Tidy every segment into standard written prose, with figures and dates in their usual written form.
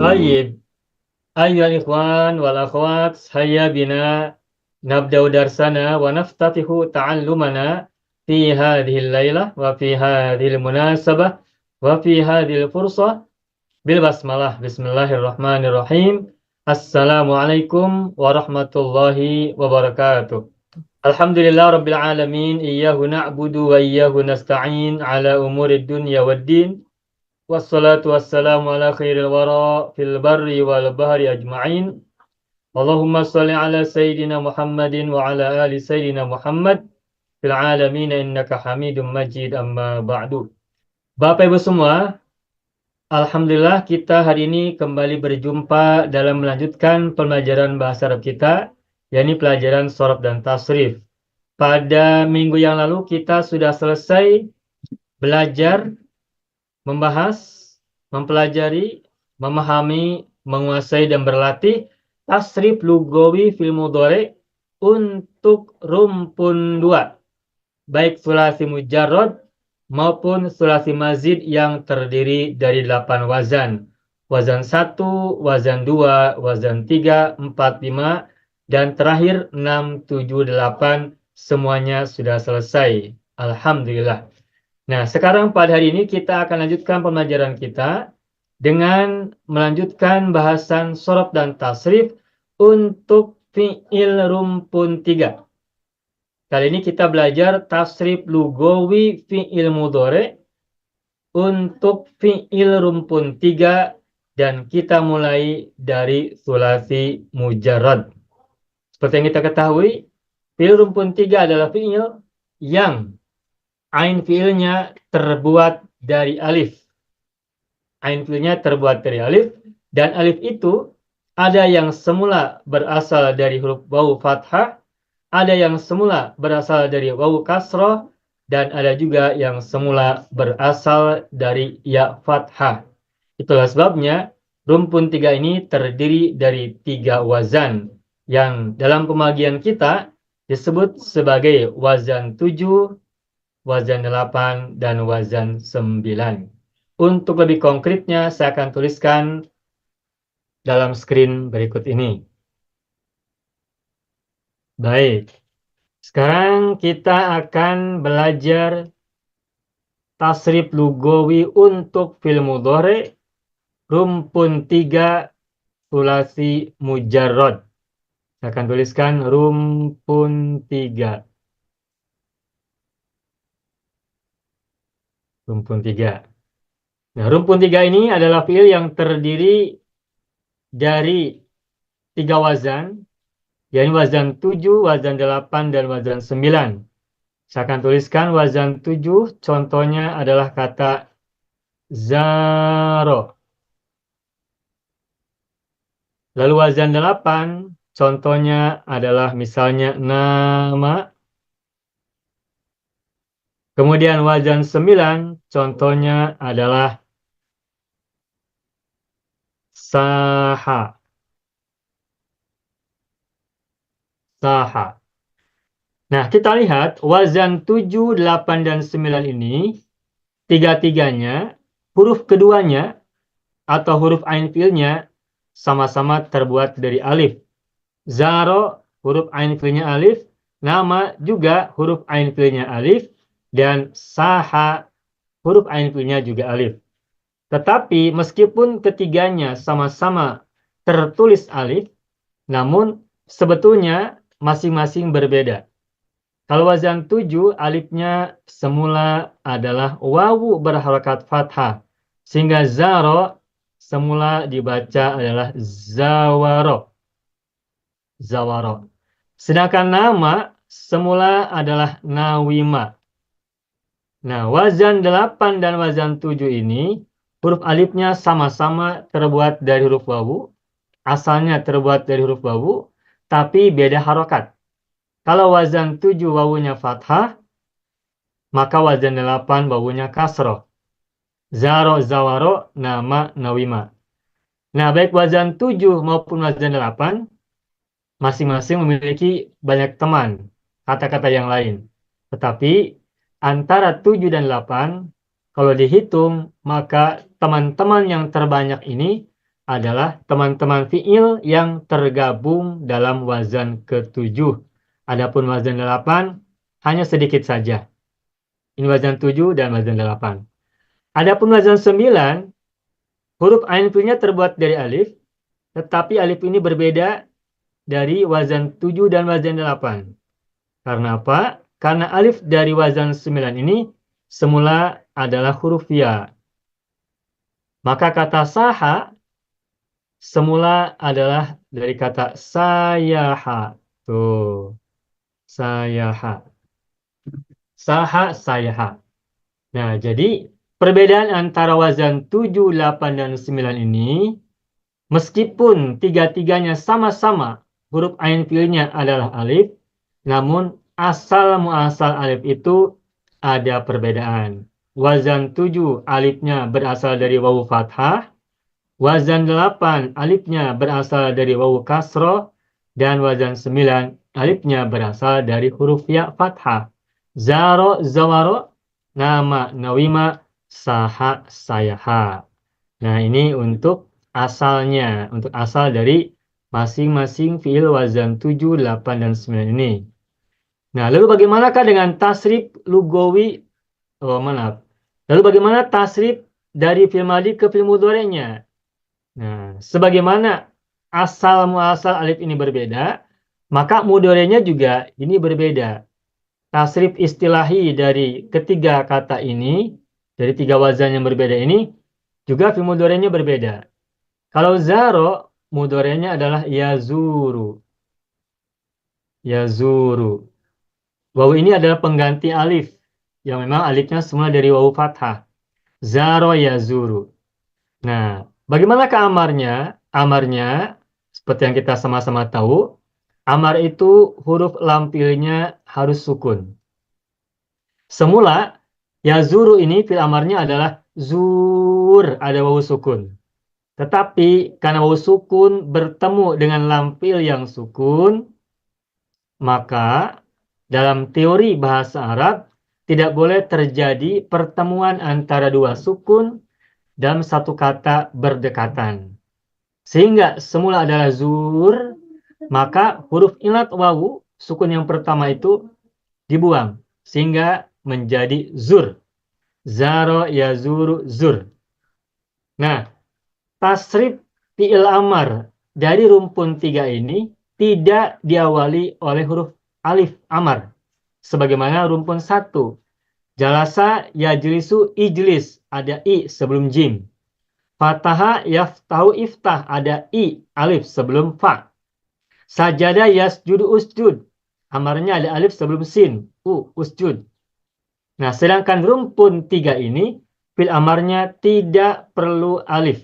Baik, ayyuhal ikhwan wal akhwat, hayya bina nabda'u darsana wa naftatihu ta'allumana fi hadhil laylah wa fi hadhil munasabah wa fi hadhil fursah bil basmalah. Bismillahirrahmanirrahim. Assalamualaikum warahmatullahi wabarakatuh. Alhamdulillah rabbil alamin, iyyahu na'budu wa iyyahu nasta'in ala umurid dunya waddin. Wassalatu wassalamu ala khairil wara fil barri wal bahri ajma'in. Allahumma sholli ala sayyidina Muhammadin wa ala ali sayyidina Muhammad fil alamin innaka Hamidum Majid, amma ba'du. Bapak Ibu semua, alhamdulillah kita hari ini kembali berjumpa dalam melanjutkan pembelajaran bahasa Arab kita, yakni pelajaran shorof dan tasrif. Pada minggu yang lalu kita sudah selesai belajar, membahas, mempelajari, memahami, menguasai dan berlatih tasrif lugawi fil mudhari untuk rumpun 2, baik sulasi mujarrad maupun sulasi mazid yang terdiri dari 8 wazan. Wazan 1, wazan 2, wazan 3, 4, 5, dan terakhir 6, 7, 8, semuanya sudah selesai. Alhamdulillah. Nah, sekarang pada hari ini kita akan lanjutkan pembelajaran kita dengan melanjutkan bahasan shorof dan tasrif untuk fi'il rumpun 3. Kali ini kita belajar tasrif lugawi fi'il mudhari untuk fi'il rumpun 3 dan kita mulai dari sulasi mujarrad. Seperti yang kita ketahui, fi'il rumpun 3 adalah fi'il yang ain fi'ilnya terbuat dari alif. Ain fi'ilnya terbuat dari alif, dan alif itu ada yang semula berasal dari huruf wawu fathah, ada yang semula berasal dari wawu kasroh, dan ada juga yang semula berasal dari ya fathah. Itulah sebabnya rumpun 3 ini terdiri dari 3 wazan, yang dalam pembagian kita disebut sebagai wazan 7, wazan 8, dan wazan 9. Untuk lebih konkretnya, saya akan tuliskan dalam screen berikut ini. Baik, sekarang kita akan belajar tasrif lugawi untuk fi'il mudhari rumpun 3 sulasi mujarrad. Saya akan tuliskan rumpun 3. Rumpun 3. Nah, rumpun 3 ini adalah fi'il yang terdiri dari 3 wazan, yakni wazan 7, wazan 8, dan wazan 9. Saya akan tuliskan wazan 7, contohnya adalah kata zaro. Lalu wazan 8, contohnya adalah misalnya nama. Kemudian wazan 9, contohnya adalah saha. Saha. Nah, kita lihat wazan 7, 8, dan 9 ini, tiga-tiganya, huruf keduanya atau huruf ain fi'ilnya sama-sama terbuat dari alif. Zaro, huruf ain fi'ilnya alif. Nama juga huruf ain fi'ilnya alif. Dan saha, huruf ain fi'ilnya juga alif. Tetapi meskipun ketiganya sama-sama tertulis alif, namun sebetulnya masing-masing berbeda. Kalau wazan 7, alifnya semula adalah wawu berharakat fathah, sehingga zaro semula dibaca adalah zawaro. Zawaro. Sedangkan nama semula adalah nawima. Nah, wazan 8 dan wazan 7 ini, huruf alifnya sama-sama terbuat dari huruf wawu. Asalnya terbuat dari huruf wawu, tapi beda harokat. Kalau wazan 7 wawunya fathah, maka wazan 8 wawunya kasroh. Zaro, zawaro, nama, nawima. Nah, baik wazan 7 maupun wazan 8, masing-masing memiliki banyak teman, kata-kata yang lain. Tetapi, antara 7 dan 8, kalau dihitung, maka teman-teman yang terbanyak ini adalah teman-teman fiil yang tergabung dalam wazan ke-7. Adapun wazan 8, hanya sedikit saja. Ini wazan 7 dan wazan 8. Adapun wazan 9, huruf ain fiilnya terbuat dari alif, tetapi alif ini berbeda dari wazan 7 dan wazan 8. Karena apa? Karena alif dari wazan 9 ini semula adalah huruf ya. Maka kata saha semula adalah dari kata sayaha. Tuh, sayaha. Saha, sayaha. Nah, jadi perbedaan antara wazan 7, 8, dan 9 ini, meskipun tiga-tiganya sama-sama huruf ain fiilnya adalah alif, namun asal muasal alif itu ada perbedaan. Wazan 7 alifnya berasal dari wawu fathah, wazan 8 alifnya berasal dari wawu kasroh, dan wazan 9 alifnya berasal dari huruf ya fathah. Zaro, zawaro, nama, nawima, saha, sayaha. Nah, ini untuk asalnya, untuk asal dari masing-masing fiil wazan 7, 8, dan 9 ini. Nah, lalu bagaimanakah dengan tasrif lugawi? Oh, maaf. Lalu bagaimana tasrif dari fiil madhi ke fiil mudhari'nya? Nah, sebagaimana asal muasal alif ini berbeda, maka mudhari'nya juga ini berbeda. Tasrif istilahi dari ketiga kata ini, dari tiga wazan yang berbeda ini, juga fiil mudhari'nya berbeda. Kalau zaro, mudhari'nya adalah yazuru. Yazuru. Wawu ini adalah pengganti alif, yang memang alifnya semula dari wawu fathah. Zaro yazuru. Nah, bagaimanakah amarnya? Amarnya, seperti yang kita sama-sama tahu, amar itu huruf lampilnya harus sukun. Semula, yazuru ini fil amarnya adalah zur, ada wawu sukun. Tetapi karena wawu sukun bertemu dengan lampil yang sukun, maka dalam teori bahasa Arab tidak boleh terjadi pertemuan antara dua sukun dalam satu kata berdekatan. Sehingga semula adalah zur, maka huruf ilat wawu, sukun yang pertama itu dibuang. Sehingga menjadi zur. Zaro yazuru zur. Nah, tasrif fi'il amar dari rumpun 3 ini tidak diawali oleh huruf alif amar. Sebagaimana rumpun 1. Jalasa yajlisu ijlis. Ada i sebelum jim. Fataha yaftahu iftah. Ada i alif sebelum fa. Sajada yasjudu usjud. Amarnya ada alif sebelum sin. Usjud. Nah, sedangkan rumpun 3 ini fil amarnya tidak perlu alif.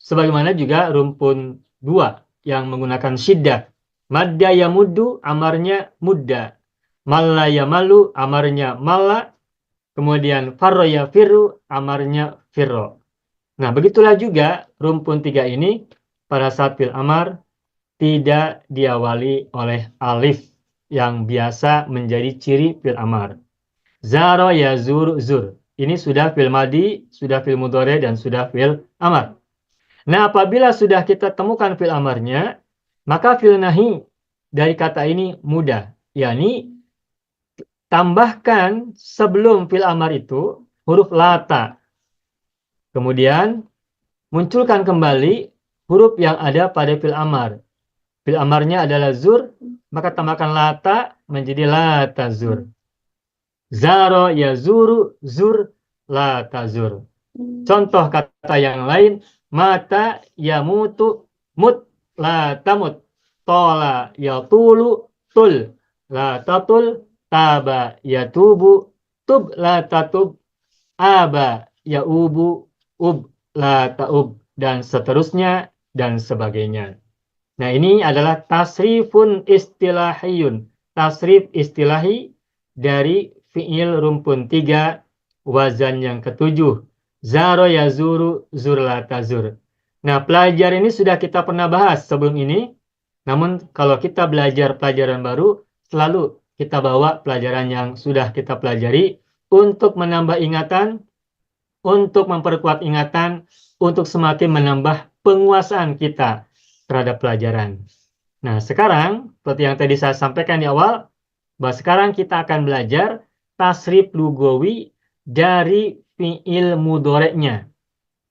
Sebagaimana juga rumpun 2 yang menggunakan syiddah. Madda yamuddu amarnya mudda. Malla yamalu amarnya malla. Kemudian farro yafiru amarnya firro. Nah, begitulah juga rumpun 3 ini pada saat fil amar tidak diawali oleh alif yang biasa menjadi ciri fil amar. Zaro yazur zur. Ini sudah fil madhi, sudah fil mudhari, dan sudah fil amar. Nah, apabila sudah kita temukan fil amarnya, maka fil nahi dari kata ini mudah. yakni tambahkan sebelum fil amar itu huruf lata. Kemudian munculkan kembali huruf yang ada pada fil amar. Fil amarnya adalah zur, maka tambahkan lata menjadi lata zur. Zaro yazuru zur lata zur. Contoh kata yang lain, mata yamutu mut la tamut. Tola yatulu tul la tatul. Taba yatubu tub la tatub. Aba yaubu ub la taub. Dan seterusnya dan sebagainya. Nah, ini adalah tasrifun istilahiyun. Tasrif istilahi dari fi'il rumpun 3, wazan yang ketujuh. Zaro yazuru, zurla tazur. Nah, pelajaran ini sudah kita pernah bahas sebelum ini. Namun kalau kita belajar pelajaran baru, selalu kita bawa pelajaran yang sudah kita pelajari untuk menambah ingatan, untuk memperkuat ingatan, untuk semakin menambah penguasaan kita terhadap pelajaran. Nah, sekarang, seperti yang tadi saya sampaikan di awal, bahwa sekarang kita akan belajar tasrif lugawi dari fi'il mudhoreknya.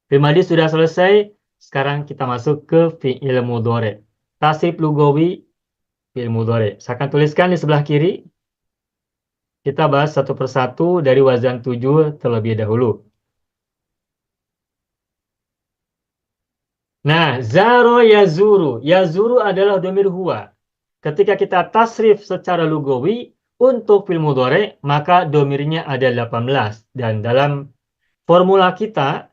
Fi'il madi sudah selesai, sekarang kita masuk ke fi'il mudhorek. Tasrif lugawi fi'il mudhorek. Saya akan tuliskan di sebelah kiri. Kita bahas satu persatu dari wazan 7 terlebih dahulu. Nah, zaro yazuru. Yazuru adalah domir huwa. Ketika kita tasrif secara lugawi untuk fi'il mudhari, maka domirnya ada 18. Dan dalam formula kita,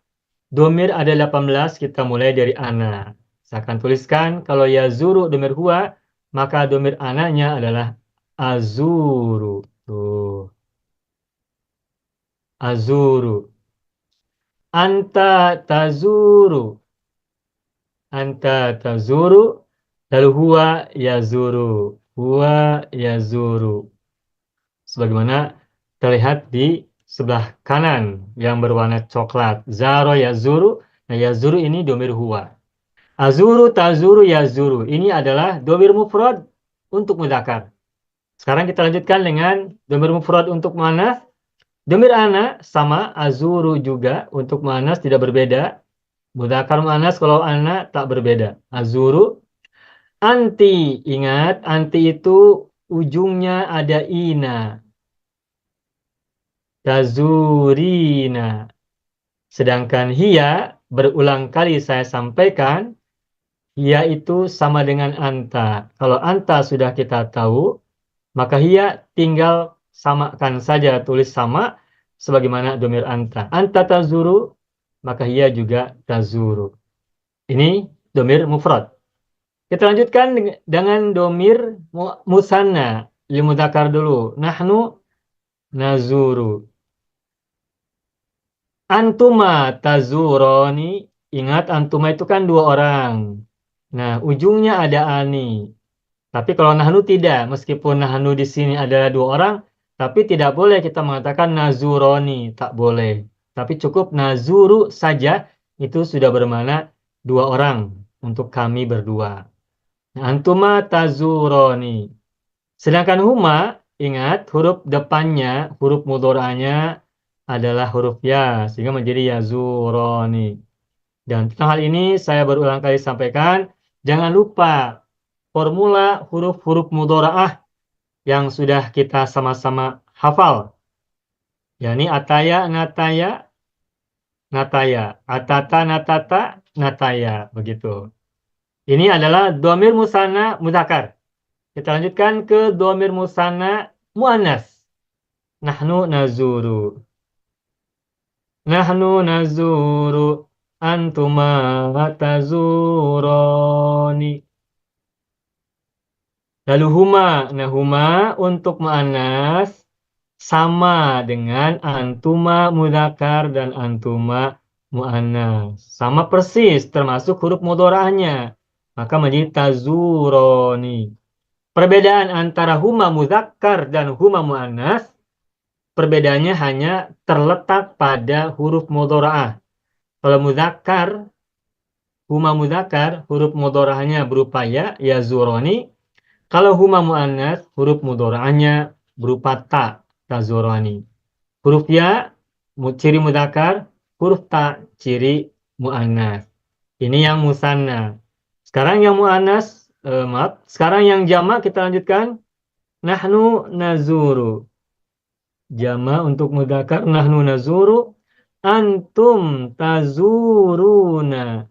domir ada 18, kita mulai dari ana. Saya akan tuliskan, kalau yazuru domir huwa, maka domir ananya adalah azuru. Tuh. Azuru. Anta tazuru. Anta tazuru. Lalu huwa yazuru. Huwa yazuru. Sebagaimana terlihat di sebelah kanan yang berwarna coklat. Zaro yazuru. Nah, yazuru ini domir huwa. Azuru, tazuru, yazuru. Ini adalah domir mufrad untuk mudzakkar. Sekarang kita lanjutkan dengan domir mufrad untuk muannas. Domir ana sama azuru juga untuk muannas tidak berbeda. Mudzakkar muannas kalau ana tak berbeda. Azuru. Anti, ingat anti itu ujungnya ada ina. Tazurina. Sedangkan hiya berulang kali saya sampaikan, hiya itu sama dengan anta. Kalau anta sudah kita tahu, maka hiya tinggal samakan saja, tulis sama sebagaimana domir anta. Anta tazuru, maka hiya juga tazuru. Ini domir mufrad. Kita lanjutkan dengan domir musanna. Limudzakkar dulu. Nahnu nazuru. Antuma tazuroni. Ingat antuma itu kan dua orang. Nah, ujungnya ada ani. Tapi kalau nahnu tidak. Meskipun nahnu di sini adalah dua orang, tapi tidak boleh kita mengatakan nazuroni. Tak boleh. Tapi cukup nazuru saja. Itu sudah bermakna dua orang. Untuk kami berdua. Antuma tazuroni. Sedangkan huma, ingat huruf depannya, huruf mudhora'nya adalah huruf ya, sehingga menjadi yazuroni. Dan tentang hal ini saya berulang kali sampaikan, jangan lupa formula huruf-huruf mudhora'ah yang sudah kita sama-sama hafal. yakni ataya, nataya, nataya, atata, natata, nataya, begitu. Ini adalah dhamir musanna mudzakkar. Kita lanjutkan ke dhamir musanna muannas. Nahnu nazuru. Nahnu nazuru. Antuma tazurani. Lalu huma. Nah, huma untuk muannas sama dengan antuma mudzakkar dan antuma muannas. Sama persis termasuk huruf mudhora'ahnya. Maka menjadi tazuroni. Perbedaan antara huma mudzakkar dan huma muannas, perbedaannya hanya terletak pada huruf mudhora'ah. Kalau mudzakkar, huma mudzakkar, huruf mudhora'ahnya berupa ya, yazuroni. Kalau huma muannas, huruf mudhora'ahnya berupa ta, tazuroni. Huruf ya, ciri mudzakkar, huruf ta, ciri muannas. Ini yang musanna. Sekarang yang muannas, sekarang yang jamak kita lanjutkan. Nahnu nazuru. Jamak untuk mudzakkar nahnu nazuru. Antum tazuruna.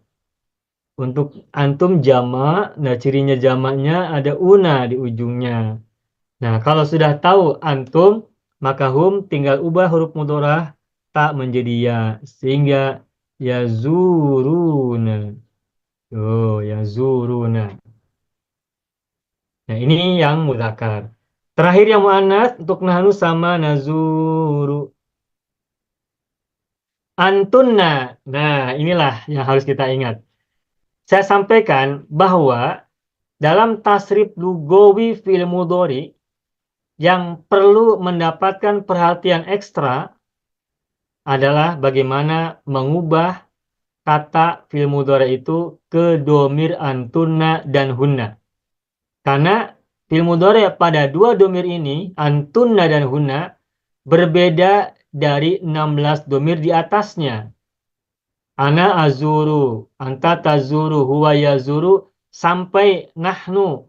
Untuk antum jamak, nah cirinya jamaknya ada una di ujungnya. Nah, kalau sudah tahu antum, maka hum tinggal ubah huruf mudhorah tak menjadi ya, sehingga yazuruna. Oh, yazuruna. Nah, ini yang mudzakkar. Terakhir yang mu'annas untuk nahnu sama nazuru. Antunna. Nah, inilah yang harus kita ingat. Saya sampaikan bahwa dalam tasrif lugawi fil mudhari yang perlu mendapatkan perhatian ekstra adalah bagaimana mengubah kata fil mudhari itu ke domir antunna dan hunna. Karena fil mudhari pada dua domir ini, antunna dan hunna, berbeda dari 16 domir di atasnya. Ana azuru, anta tazuru, huwa yazuru, sampai nahnu,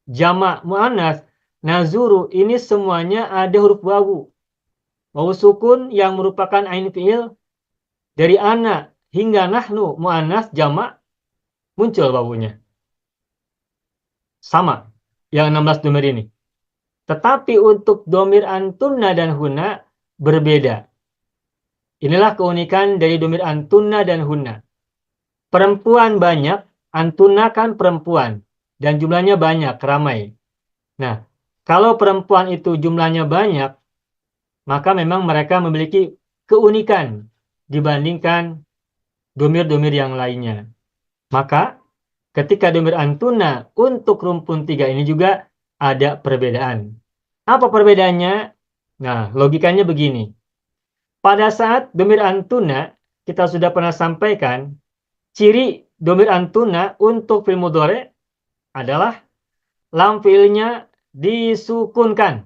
jamak mu'annas, nazuru, ini semuanya ada huruf wawu. Wawu sukun yang merupakan ain fi'il, dari ana hingga nahnu, mu'annas, jamak, muncul wawunya. Sama, yang 16 domir ini. Tetapi untuk domir antunna dan hunna, berbeda. Inilah keunikan dari domir antunna dan hunna. Perempuan banyak, antunna kan perempuan. Dan jumlahnya banyak, ramai. Nah, kalau perempuan itu jumlahnya banyak, maka memang mereka memiliki keunikan dibandingkan domir-domir yang lainnya. Maka, ketika domir antunna untuk rumpun 3 ini juga ada perbedaan. Apa perbedaannya? Nah, logikanya begini. Pada saat domir antuna, kita sudah pernah sampaikan, ciri domir antuna untuk fi'il mudhari adalah lam fi'ilnya disukunkan.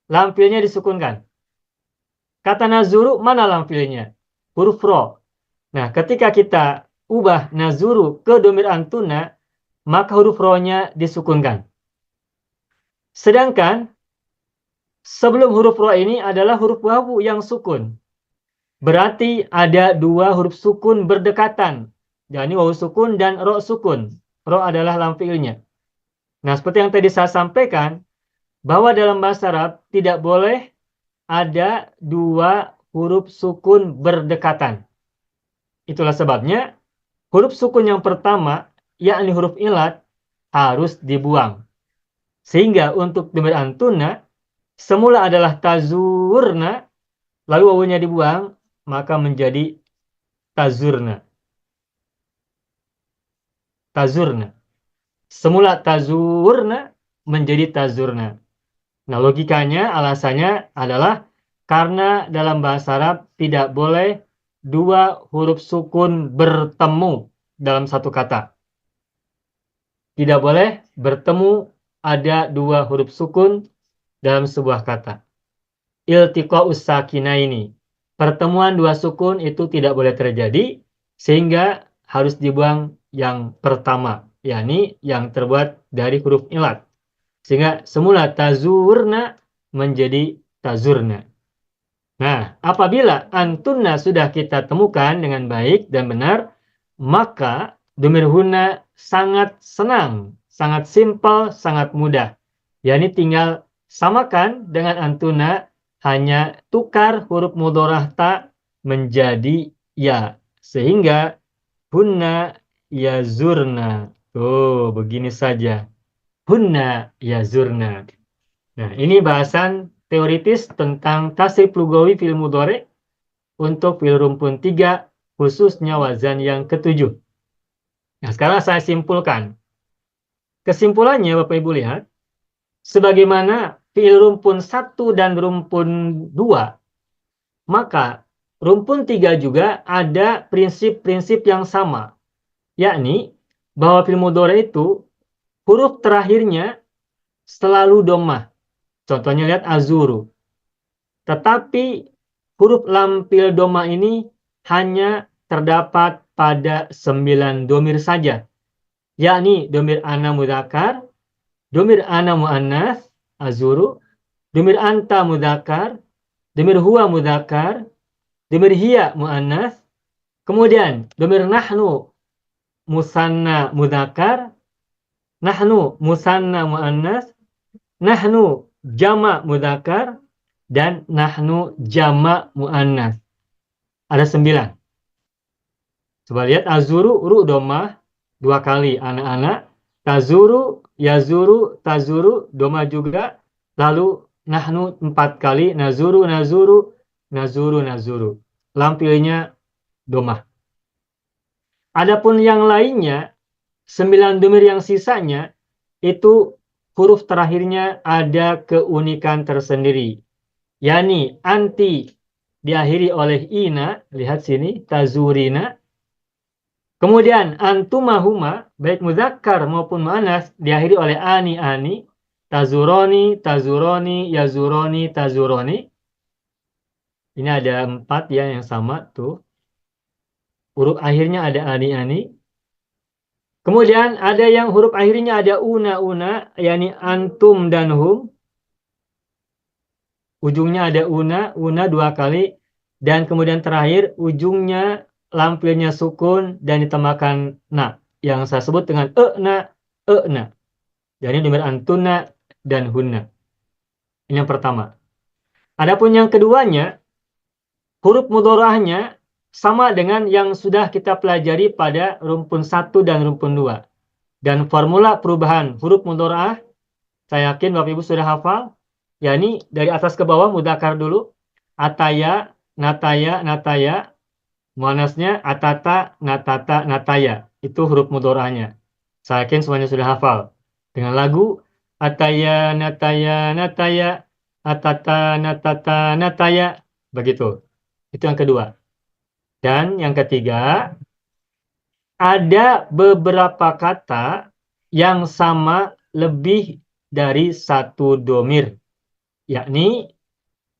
Lam fi'ilnya disukunkan. Kata nazuru, mana lam fi'ilnya? Huruf ro. Nah, ketika kita ubah nazuru ke domir antuna, maka huruf ro-nya disukunkan. Sedangkan sebelum huruf ro ini adalah huruf wawu yang sukun. Berarti ada dua huruf sukun berdekatan. Yakni wawu sukun dan ro sukun. Ro adalah lam fi'ilnya. Nah, seperti yang tadi saya sampaikan, bahwa dalam bahasa Arab tidak boleh ada dua huruf sukun berdekatan. Itulah sebabnya huruf sukun yang pertama, yakni huruf ilat, harus dibuang. Sehingga untuk domir antuna, semula adalah tazurna, lalu wawunya dibuang, maka menjadi tazurna. Tazurna. Semula tazurna menjadi tazurna. Nah, logikanya, alasannya adalah karena dalam bahasa Arab tidak boleh dua huruf sukun bertemu dalam satu kata. Tidak boleh bertemu ada dua huruf sukun dalam sebuah kata. Iltiqa'us sakinaini. Pertemuan dua sukun itu tidak boleh terjadi, sehingga harus dibuang yang pertama, yakni yang terbuat dari huruf ilat. Sehingga semula tazurna menjadi tazurna. Nah, apabila antunna sudah kita temukan dengan baik dan benar, maka domir hunna sangat senang, sangat simpel, sangat mudah. Yakni tinggal samakan dengan antunna, hanya tukar huruf mudhorah ta menjadi ya. Sehingga hunna yazurna. Tuh, begini saja. Hunna yazurna. Nah, ini bahasan teoritis tentang tasrif lugawi fil mudhari untuk fil rumpun 3, khususnya wazan yang ketujuh. Nah, sekarang saya simpulkan. Kesimpulannya, Bapak Ibu lihat, sebagaimana fiil rumpun 1 dan rumpun 2, maka rumpun 3 juga ada prinsip-prinsip yang sama, yakni bahwa fiil mudhari itu huruf terakhirnya selalu dhammah. Contohnya lihat azuru. Tetapi huruf lam fil dhammah ini hanya terdapat pada 9 domir saja, yakni domir ana mudzakkar, domir ana muannas, azuru, domir anta mudzakkar, domir huwa mudzakkar, domir hiya muannas, kemudian domir nahnu musanna mudzakkar, nahnu musanna muannas, nahnu jama mudzakkar, dan nahnu jama muannas. Ada 9. Coba lihat azuru, ru domah 2 kali, anak-anak. Tazuru, yazuru, tazuru, doma juga. Lalu nahnu 4 kali, nazuru, nazuru, nazuru, nazuru. Lampilnya domah. Adapun yang lainnya, 9 domir yang sisanya, itu huruf terakhirnya ada keunikan tersendiri. Yani anti diakhiri oleh ina, lihat sini, tazurina. Kemudian antumahuma, baik muzakkar maupun muannas, diakhiri oleh ani, tazuroni, tazuroni, yazuroni, tazuroni. Ini ada 4 ya yang sama tuh. Huruf akhirnya ada ani. Kemudian ada yang huruf akhirnya ada una, yakni antum dan hum. Ujungnya ada una 2 kali. Dan kemudian terakhir ujungnya lampirnya sukun dan ditambahkan na. Yang saya sebut dengan na. Jadi nomor antuna dan hunna. Ini yang pertama. Adapun yang keduanya, huruf mudhorahnya sama dengan yang sudah kita pelajari pada rumpun 1 dan rumpun 2. Dan formula perubahan huruf mudhorah, saya yakin Bapak Ibu sudah hafal. yakni dari atas ke bawah mudzakkar dulu. Ataya, nataya. Muannasnya atata, nataya. Itu huruf mudhorahnya. Saya yakin semuanya sudah hafal. Dengan lagu ataya, nataya, atata, nataya. Begitu. Itu yang kedua. Dan yang ketiga, ada beberapa kata yang sama lebih dari satu domir. Yakni,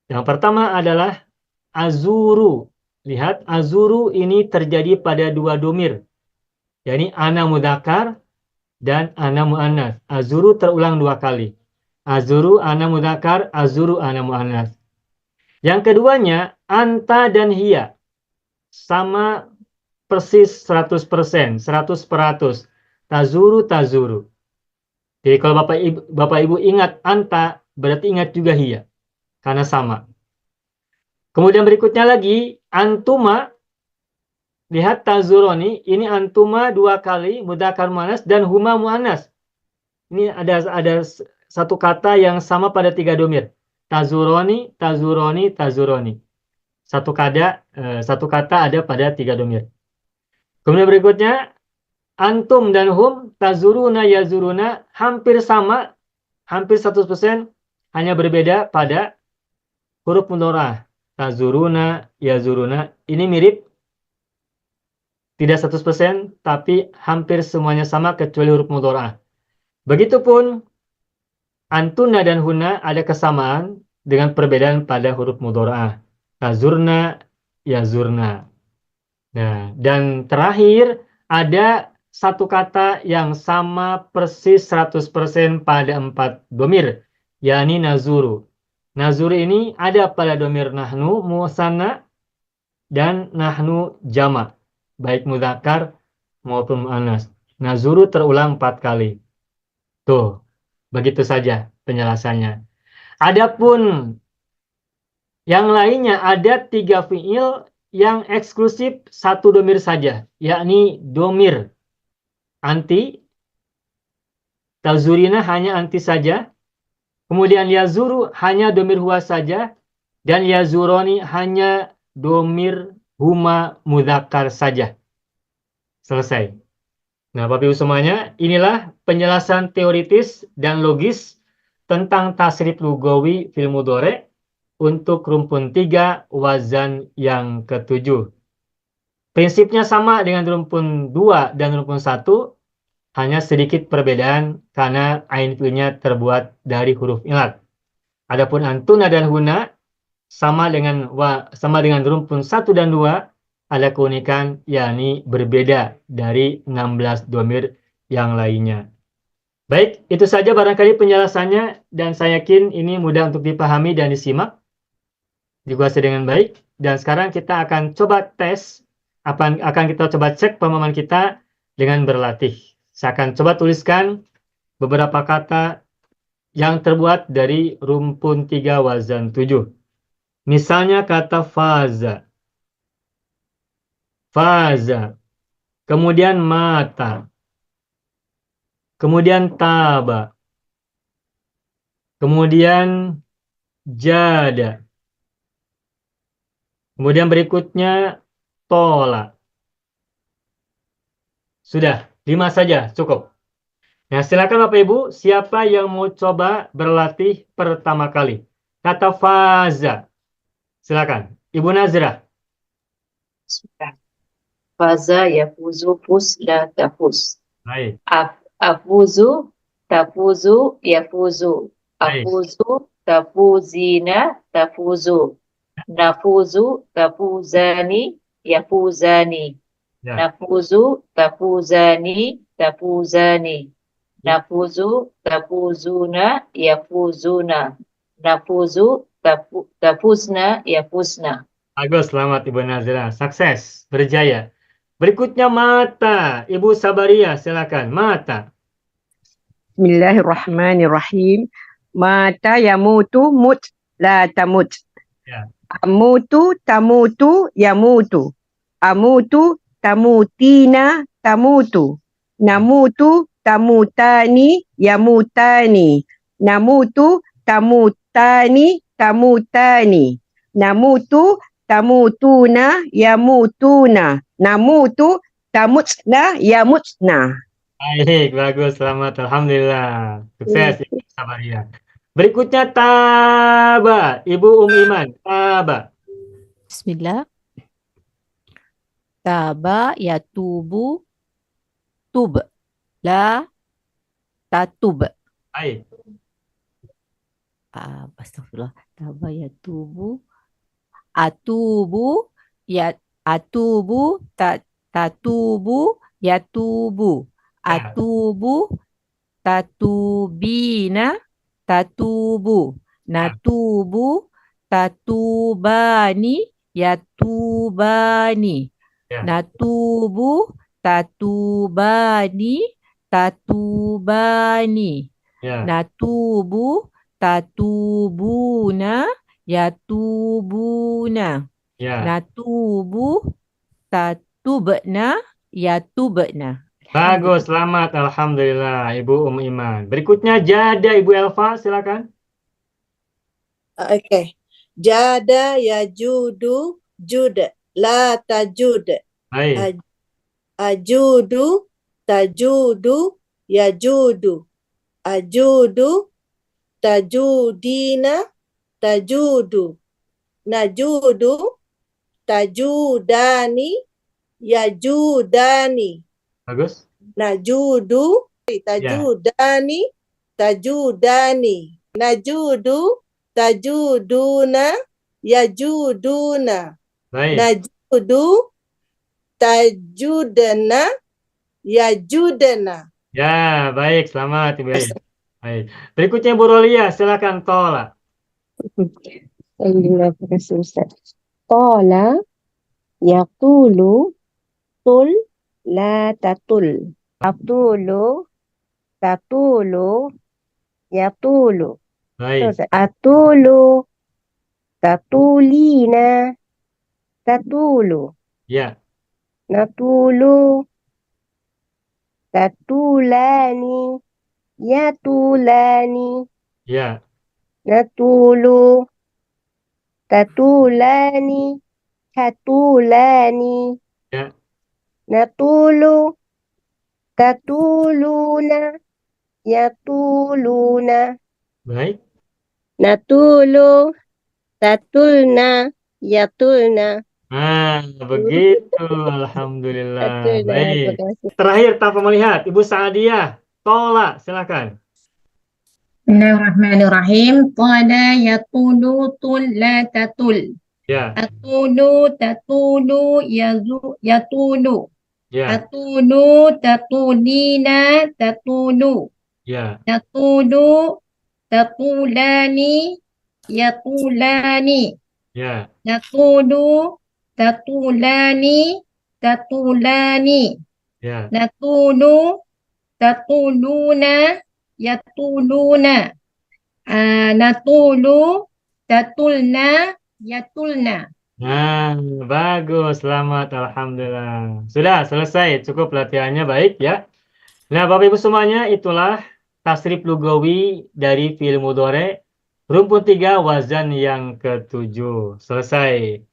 yang pertama adalah azuru. Lihat, azuru ini terjadi pada 2 domir. Yakni ana mudzakkar dan ana muannas. Azuru terulang 2 kali. Azuru ana mudzakkar, azuru ana muannas. Yang keduanya, anta dan hiya. Sama persis 100%, 100%. Tazuru. Jadi kalau Bapak Ibu ingat anta, berarti ingat juga hiya. Karena sama. Kemudian berikutnya lagi, antuma. Lihat tazuroni, ini antuma 2 kali, mudzakkar muannas, dan huma muannas. Ini ada satu kata yang sama pada 3 domir. Tazuroni. Satu kata ada pada 3 domir. Kemudian berikutnya, antum dan hum, tazuruna, yazuruna, hampir sama, hampir 100%, hanya berbeda pada huruf mudhorah. Tazuruna, yazuruna, ini mirip, tidak 100%, tapi hampir semuanya sama kecuali huruf mudhorah. Begitupun, antuna dan huna ada kesamaan dengan perbedaan pada huruf mudhorah. Tazurna, yazurna. Nah, dan terakhir ada satu kata yang sama persis 100% pada 4 domir, yakni nazuru. Nazuru ini ada pada domir nahnu musanna dan nahnu jama, baik mudzakkar maupun muannas. Nazuru terulang 4 kali. Tuh, begitu saja penjelasannya. Adapun yang lainnya ada 3 fiil yang eksklusif 1 domir saja, yakni domir anti. Tazurina hanya anti saja. Kemudian yazuru hanya domir huwa saja. Dan yazuroni hanya domir huma mudzakkar saja. Selesai. Nah, Bapak Ibu semuanya, inilah penjelasan teoritis dan logis tentang tasrif lugawi fil mudhari untuk rumpun 3 wazan yang ke-7. Prinsipnya sama dengan rumpun 2 dan rumpun 1, hanya sedikit perbedaan karena ain fiilnya terbuat dari huruf ilat. Adapun antuna dan huna sama dengan rumpun 1 dan 2, ada keunikan, yakni berbeda dari 16 domir yang lainnya. Baik, itu saja barangkali penjelasannya, dan saya yakin ini mudah untuk dipahami dan disimak, dikuasai dengan baik. Dan sekarang kita akan coba tes, akan kita coba cek pemahaman kita dengan berlatih. Saya akan coba tuliskan beberapa kata yang terbuat dari rumpun 3 wazan 7. Misalnya kata faza. Kemudian mata. Kemudian taba. Kemudian jada. Kemudian berikutnya tola. Sudah, 5 saja, cukup. Nah, silakan Bapak Ibu, siapa yang mau coba berlatih pertama kali? Kata faza. Silakan. Ibu Nazrah. Sudah. Faza yafuzu fuz la tafuz. Baik, Afuzu tafuzu yafuzu. baik. Afuzu tafuzina tafuzu. Nafuzu tafuzani yafuzani. Ya. Nafuzu tafuzani tafuzani. Nafuzu tafuzuna yafuzuna. Nafuzu tafuzna yafuzna. Bagus, selamat Ibu Nazrah. Sukses, berjaya. Berikutnya mata. Ibu Sabaria, silakan. Mata. Bismillahirrahmanirrahim. Mata yamutu mut la tamut. Ya, Amutu tamutu yamutu. Amutu tamutina tamutu. Namutu tamutani yamutani. Namutu tamutani tamutani. Namutu tamutuna yamutuna. Namutu tamutna yamutna. baik, bagus, selamat. Alhamdulillah. Sukses, Ibu Sabaria. Berikutnya taba. Ibu Iman, taba. Bismillah. Taba yatubu tub. La tatub. Baik, Astagfirullah. Taba yatubu. Atubu. Atubu. Tatubu. Yatubu. ya, Atubu. Tatubina. Tatubu. Natubu. Tatubani. Yatubani. ya, Natubu. Tatubani. Tatubani. ya, Natubu. Tatubuna. Yatubuna. ya. Natubu. Tatubna. Yatubna. Bagus, selamat. Alhamdulillah, Ibu Iman. Berikutnya jada, Ibu Elva, silakan. Oke. Jada yajudu jud la tajud. Baik, Ajudu tajudu yajudu. Ajudu tajudina tajudu. Najudu tajudani yajudani. bagus. Najudu Ya, tajudani tajudani. Najudu tajuduna yajuduna. baik. Najudu tajudana yajudana. Ya, baik, selamat Ibu. Baik. Berikutnya Bu Rolia, silakan tola. Terima kasih Ustaz. Qala yaqulu tul la tatul. Atulu tatulu yatulu. Baik, Atulu tatulina tatulu. ya, Natulu tatulani yatulani. ya, Natulu tatulani tatulani. ya, Natulu tatuluna yatuluna. baik. Natulu tatulna yatulna. Nah, begitu. Alhamdulillah. Tatulna. Baik. Terima kasih. Terakhir tanpa melihat, Ibu Saadiah, tola, silakan. Bismillahirrahmanirrahim. Qala yatulu tul la tatul. Ya, Atulu tatulu yatulu. ya, Atulu tatulina tatulu. ya, Tatulu tatulani yatulani. ya, Natulu tatulani tatulani. ya, Natulu tatuluna yatuluna. Natulu tatulna yatulna. Nah, bagus. Selamat. Alhamdulillah. Sudah selesai. Cukup latihannya. Baik ya. Nah, Bapak Ibu semuanya, itulah tasrif lugawi dari fi'il mudhari. Rumpun 3 wazan yang ke-7. Selesai.